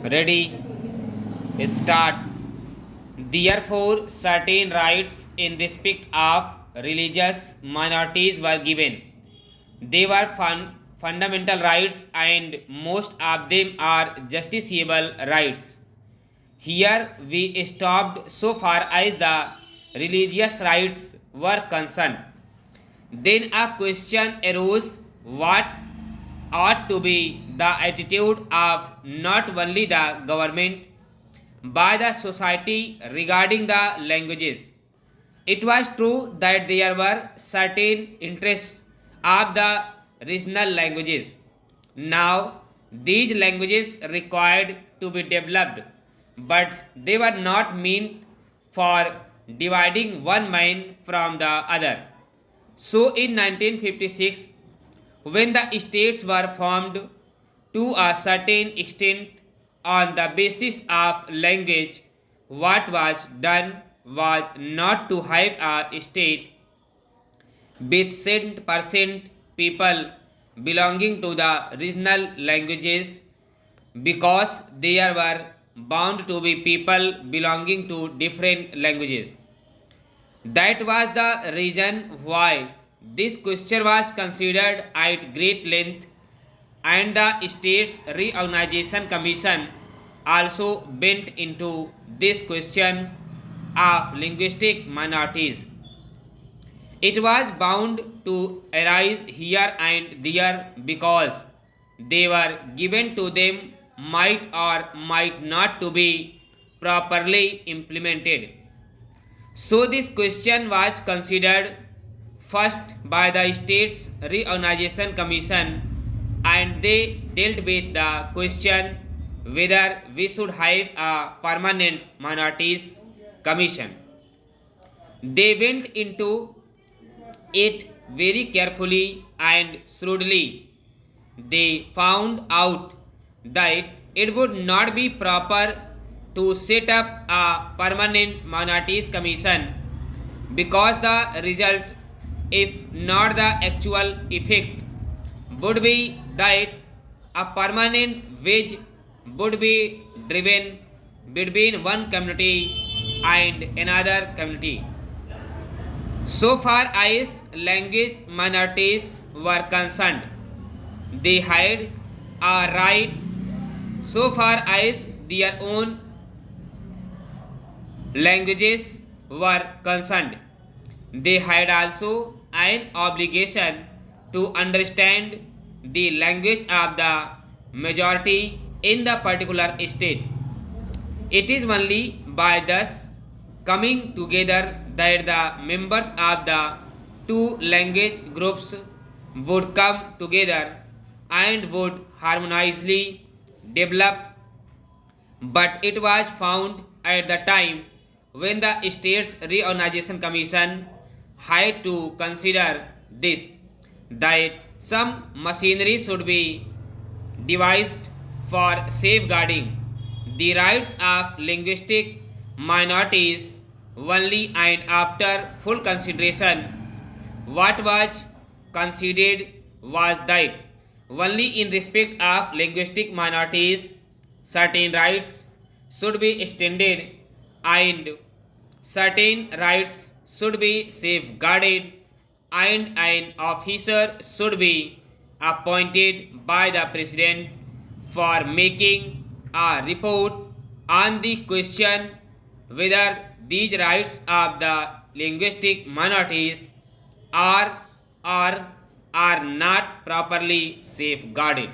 Ready? Start. Therefore, certain rights in respect of religious minorities were given. They were fundamental rights, and most of them are justiciable rights. Here we stopped so far as the religious rights were concerned. Then a question arose: what ought to be the attitude of not only the government by the society regarding the languages? It was true that there were certain interests of the regional languages. Now, these languages required to be developed, but they were not meant for dividing one mind from the other. So, in 1956, when the states were formed to a certain extent on the basis of language, what was done was not to have a state with 100% people belonging to the regional languages, because there were bound to be people belonging to different languages. That was the reason why this question was considered at great length, and the States Reorganization Commission also went into this question of linguistic minorities. It was bound to arise here and there because they were given to them might or might not to be properly implemented. So this question was considered first by the States Reorganization Commission, and they dealt with the question whether we should have a permanent minorities commission. They went into it very carefully and shrewdly. They found out that it would not be proper to set up a permanent minorities commission, because the result, if not the actual effect, would be that a permanent wedge would be driven between one community and another community. So far as language minorities were concerned, they had a right so far as their own languages were concerned. They had also an obligation to understand the language of the majority in the particular state. It is only by thus coming together that the members of the two language groups would come together and would harmoniously develop. But it was found at the time when the States Reorganization Commission had to consider this, that some machinery should be devised for safeguarding the rights of linguistic minorities only, and after full consideration, what was considered was that only in respect of linguistic minorities certain rights should be extended and certain rights should be safeguarded, and an officer should be appointed by the president for making a report on the question whether these rights of the linguistic minorities are or are not properly safeguarded.